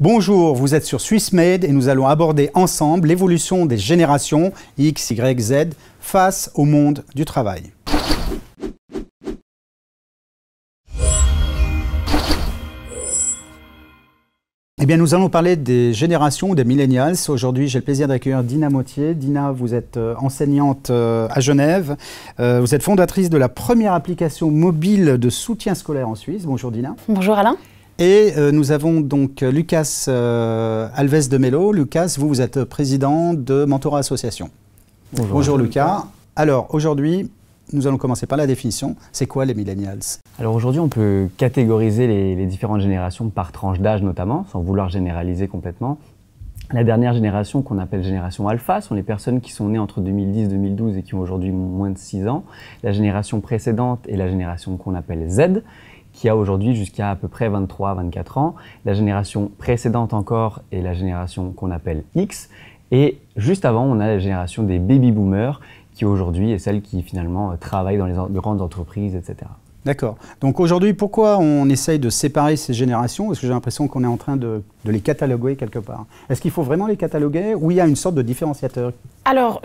Bonjour, vous êtes sur SwissMade et nous allons aborder ensemble l'évolution des générations X, Y, Z face au monde du travail. Eh bien, nous allons parler des générations, des millennials. Aujourd'hui, j'ai le plaisir d'accueillir Dina Mottier. Dina, vous êtes enseignante à Genève. Vous êtes fondatrice de la première application mobile de soutien scolaire en Suisse. Bonjour Dina. Bonjour Alain. Et nous avons donc Lucas Alves de Mello. Lucas, vous êtes président de Mentorat Association. Bonjour Lucas. Alors aujourd'hui, nous allons commencer par la définition. C'est quoi les millennials? Alors aujourd'hui, on peut catégoriser les différentes générations par tranche d'âge notamment, sans vouloir généraliser complètement. La dernière génération qu'on appelle génération alpha sont les personnes qui sont nées entre 2010 et 2012 et qui ont aujourd'hui moins de 6 ans. La génération précédente est la génération qu'on appelle Z, qui a aujourd'hui jusqu'à à peu près 23-24 ans. La génération précédente encore est la génération qu'on appelle X. Et juste avant, on a la génération des baby boomers, qui aujourd'hui est celle qui finalement travaille dans les grandes entreprises, etc. D'accord. Donc aujourd'hui, pourquoi on essaye de séparer ces générations? Parce que j'ai l'impression qu'on est en train de les cataloguer quelque part. Est-ce qu'il faut vraiment les cataloguer ou il y a une sorte de différenciateur? Alors,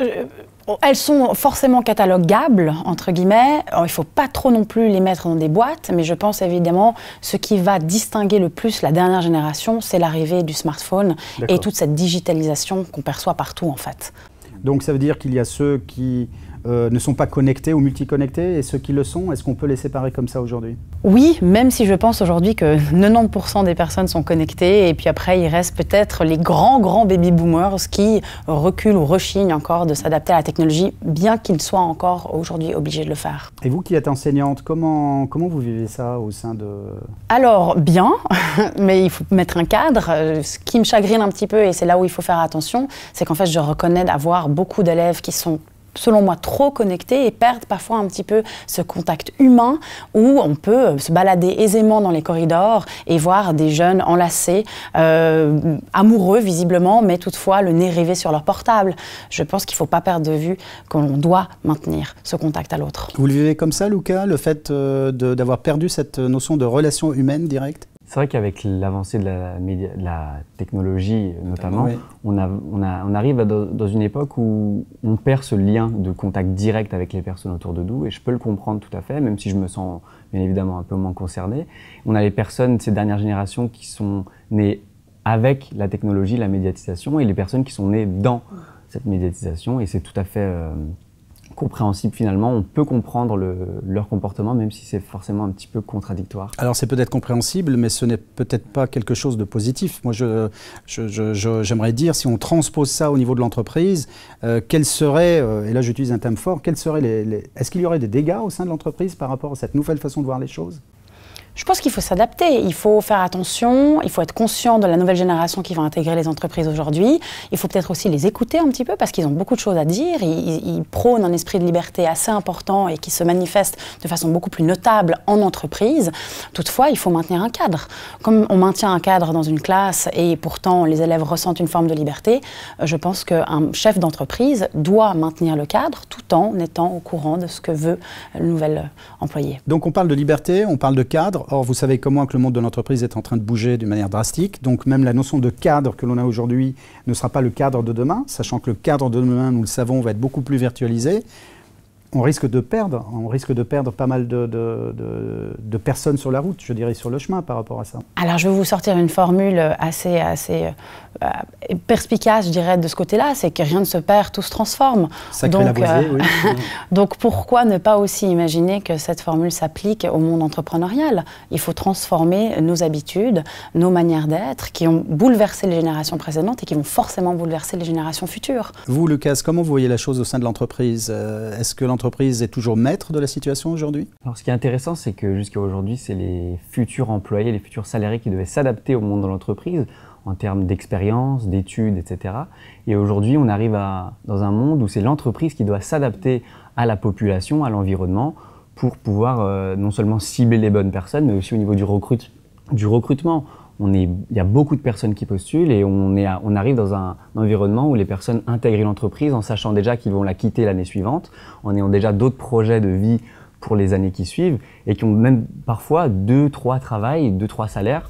elles sont forcément catalogables, entre guillemets. Il ne faut pas trop non plus les mettre dans des boîtes, mais je pense évidemment ce qui va distinguer le plus la dernière génération, c'est l'arrivée du smartphone et toute cette digitalisation qu'on perçoit partout en fait. Donc ça veut dire qu'il y a ceux qui ne sont pas connectés ou multiconnectés et ceux qui le sont. Est-ce qu'on peut les séparer comme ça aujourd'hui? Oui, même si je pense aujourd'hui que 90% des personnes sont connectées et puis après il reste peut-être les grands baby boomers qui reculent ou rechignent encore de s'adapter à la technologie, bien qu'ils soient encore aujourd'hui obligés de le faire. Et vous qui êtes enseignante, comment vous vivez ça au sein de... Alors bien, mais il faut mettre un cadre. Ce qui me chagrine un petit peu et c'est là où il faut faire attention, c'est qu'en fait je reconnais d'avoir beaucoup d'élèves qui sont selon moi, trop connectés et perdent parfois un petit peu ce contact humain où on peut se balader aisément dans les corridors et voir des jeunes enlacés, amoureux visiblement, mais toutefois le nez rivé sur leur portable. Je pense qu'il ne faut pas perdre de vue qu'on doit maintenir ce contact à l'autre. Vous le vivez comme ça, Lucas, le fait d'avoir perdu cette notion de relation humaine directe? C'est vrai qu'avec l'avancée de la technologie notamment, oui, on arrive dans une époque où on perd ce lien de contact direct avec les personnes autour de nous, et je peux le comprendre tout à fait, même si je me sens bien évidemment un peu moins concerné. On a les personnes de ces dernières générations qui sont nées avec la technologie, la médiatisation, et les personnes qui sont nées dans cette médiatisation, et c'est tout à fait compréhensible finalement, on peut comprendre leur comportement même si c'est forcément un petit peu contradictoire. Alors c'est peut-être compréhensible mais ce n'est peut-être pas quelque chose de positif. Moi j'aimerais dire si on transpose ça au niveau de l'entreprise, quels seraient, et là j'utilise un terme fort, est-ce qu'il y aurait des dégâts au sein de l'entreprise par rapport à cette nouvelle façon de voir les choses? Je pense qu'il faut s'adapter, il faut faire attention, il faut être conscient de la nouvelle génération qui va intégrer les entreprises aujourd'hui. Il faut peut-être aussi les écouter un petit peu parce qu'ils ont beaucoup de choses à dire. Ils prônent un esprit de liberté assez important et qui se manifeste de façon beaucoup plus notable en entreprise. Toutefois, il faut maintenir un cadre. Comme on maintient un cadre dans une classe et pourtant les élèves ressentent une forme de liberté, je pense qu'un chef d'entreprise doit maintenir le cadre tout en étant au courant de ce que veut le nouvel employé. Donc on parle de liberté, on parle de cadre. Or, vous savez comme moi que le monde de l'entreprise est en train de bouger d'une manière drastique. Donc, même la notion de cadre que l'on a aujourd'hui ne sera pas le cadre de demain, sachant que le cadre de demain, nous le savons, va être beaucoup plus virtualisé. On risque de perdre pas mal de personnes sur la route, je dirais sur le chemin par rapport à ça. Alors, je vais vous sortir une formule assez perspicace, je dirais, de ce côté-là, c'est que rien ne se perd, tout se transforme. Sacré Lavoisier, oui. Donc, pourquoi ne pas aussi imaginer que cette formule s'applique au monde entrepreneurial? Il faut transformer nos habitudes, nos manières d'être, qui ont bouleversé les générations précédentes et qui vont forcément bouleverser les générations futures. Vous, Lucas, comment vous voyez la chose au sein de l'entreprise? Est-ce que l'entreprise est toujours maître de la situation aujourd'hui? Alors, ce qui est intéressant, c'est que jusqu'à aujourd'hui, c'est les futurs employés, les futurs salariés qui devaient s'adapter au monde de l'entreprise en termes d'expérience, d'études, etc. Et aujourd'hui, on arrive dans un monde où c'est l'entreprise qui doit s'adapter à la population, à l'environnement, pour pouvoir non seulement cibler les bonnes personnes, mais aussi au niveau du recrutement. Il y a beaucoup de personnes qui postulent et on arrive dans un environnement où les personnes intègrent l'entreprise en sachant déjà qu'ils vont la quitter l'année suivante, en ayant déjà d'autres projets de vie pour les années qui suivent et qui ont même parfois 2-3 travails, 2-3 salaires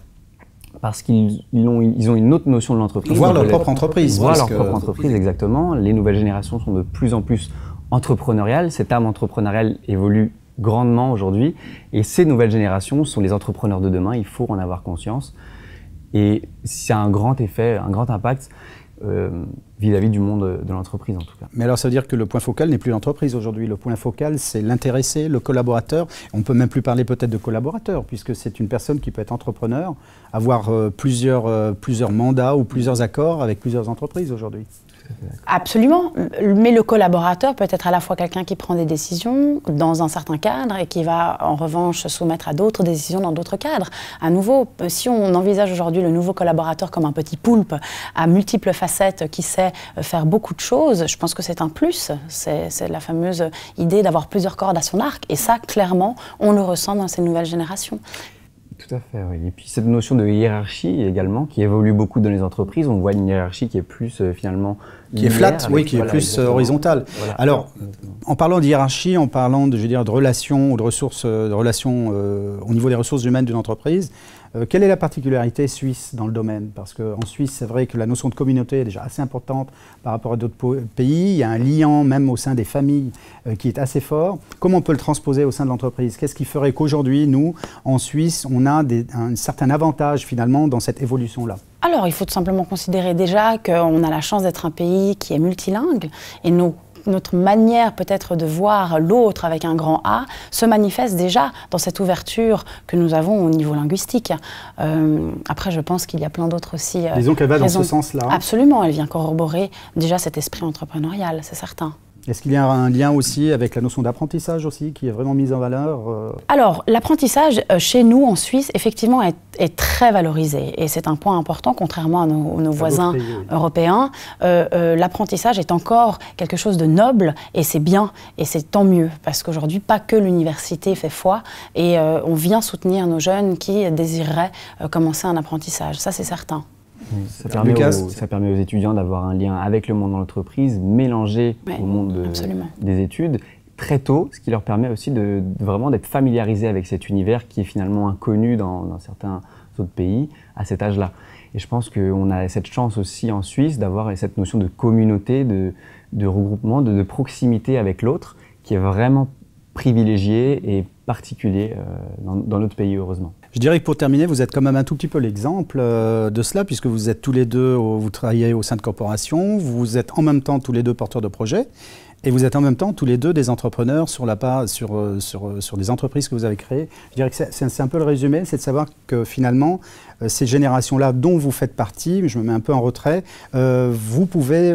parce qu'ils ont une autre notion de l'entreprise. Voir leur propre entreprise. Voir leur propre entreprise, exactement. Les nouvelles générations sont de plus en plus entrepreneuriales. Cette âme entrepreneuriale évolue grandement aujourd'hui. Et ces nouvelles générations sont les entrepreneurs de demain. Il faut en avoir conscience. Et c'est un grand effet, un grand impact vis-à-vis du monde de l'entreprise en tout cas. Mais alors ça veut dire que le point focal n'est plus l'entreprise aujourd'hui. Le point focal, c'est l'intéressé, le collaborateur. On ne peut même plus parler peut-être de collaborateur, puisque c'est une personne qui peut être entrepreneur, avoir plusieurs mandats ou plusieurs accords avec plusieurs entreprises aujourd'hui. Absolument, mais le collaborateur peut être à la fois quelqu'un qui prend des décisions dans un certain cadre et qui va en revanche se soumettre à d'autres décisions dans d'autres cadres. À nouveau, si on envisage aujourd'hui le nouveau collaborateur comme un petit poulpe à multiples facettes qui sait faire beaucoup de choses, je pense que c'est un plus. C'est la fameuse idée d'avoir plusieurs cordes à son arc et ça, clairement, on le ressent dans ces nouvelles générations. Tout à fait, oui. Et puis cette notion de hiérarchie également, qui évolue beaucoup dans les entreprises, on voit une hiérarchie qui est plus finalement... Qui est flat, oui, qui est plus horizontale. Voilà. Alors, en parlant de hiérarchie, en parlant de, je veux dire, de relations ou de ressources, au niveau des ressources humaines d'une entreprise, quelle est la particularité suisse dans le domaine? Parce qu'en Suisse, c'est vrai que la notion de communauté est déjà assez importante par rapport à d'autres pays. Il y a un lien même au sein des familles qui est assez fort. Comment on peut le transposer au sein de l'entreprise? Qu'est-ce qui ferait qu'aujourd'hui, nous, en Suisse, on a un certain avantage finalement dans cette évolution-là? Alors, il faut tout simplement considérer déjà qu'on a la chance d'être un pays qui est multilingue et notre manière peut-être de voir l'autre avec un grand A se manifeste déjà dans cette ouverture que nous avons au niveau linguistique. Après, je pense qu'il y a plein d'autres aussi. Disons qu'elle va dans ce sens-là. Absolument, elle vient corroborer déjà cet esprit entrepreneurial, c'est certain. Est-ce qu'il y a un lien aussi avec la notion d'apprentissage aussi, qui est vraiment mise en valeur? Alors, l'apprentissage chez nous, en Suisse, effectivement, est très valorisé. Et c'est un point important, contrairement à nos voisins pays, oui, européens. L'apprentissage est encore quelque chose de noble, et c'est bien, et c'est tant mieux. Parce qu'aujourd'hui, pas que l'université fait foi, et on vient soutenir nos jeunes qui désireraient commencer un apprentissage. Ça, c'est certain. Ça permet aux étudiants d'avoir un lien avec le monde de l'entreprise, mélangé au monde des études, très tôt, ce qui leur permet aussi vraiment d'être familiarisés avec cet univers qui est finalement inconnu dans certains autres pays à cet âge-là. Et je pense qu'on a cette chance aussi en Suisse d'avoir cette notion de communauté, de regroupement, de proximité avec l'autre, qui est vraiment privilégié et particulier dans notre pays, heureusement. Je dirais que pour terminer, vous êtes quand même un tout petit peu l'exemple de cela, puisque vous êtes tous les deux, vous travaillez au sein de corporations, vous êtes en même temps tous les deux porteurs de projets, et vous êtes en même temps tous les deux des entrepreneurs sur des entreprises que vous avez créées. Je dirais que c'est un peu le résumé, c'est de savoir que finalement, ces générations-là dont vous faites partie, je me mets un peu en retrait, vous pouvez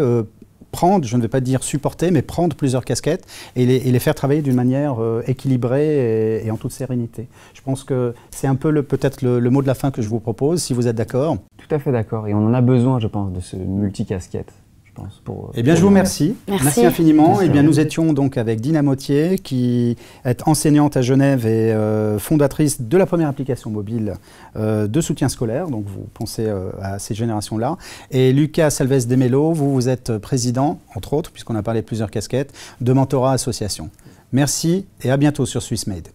prendre, je ne vais pas dire supporter, mais prendre plusieurs casquettes et les faire travailler d'une manière équilibrée et en toute sérénité. Je pense que c'est un peu peut-être le mot de la fin que je vous propose, si vous êtes d'accord. Tout à fait d'accord, et on en a besoin, je pense, de ce multicasquette. Eh bien, je vous remercie. Merci infiniment. Eh bien, nous étions donc avec Dina Mottier, qui est enseignante à Genève et fondatrice de la première application mobile de soutien scolaire. Donc, vous pensez à ces générations-là. Et Lucas Salves de Mello, vous êtes président, entre autres, puisqu'on a parlé de plusieurs casquettes, de Mentorat Association. Merci et à bientôt sur SwissMade.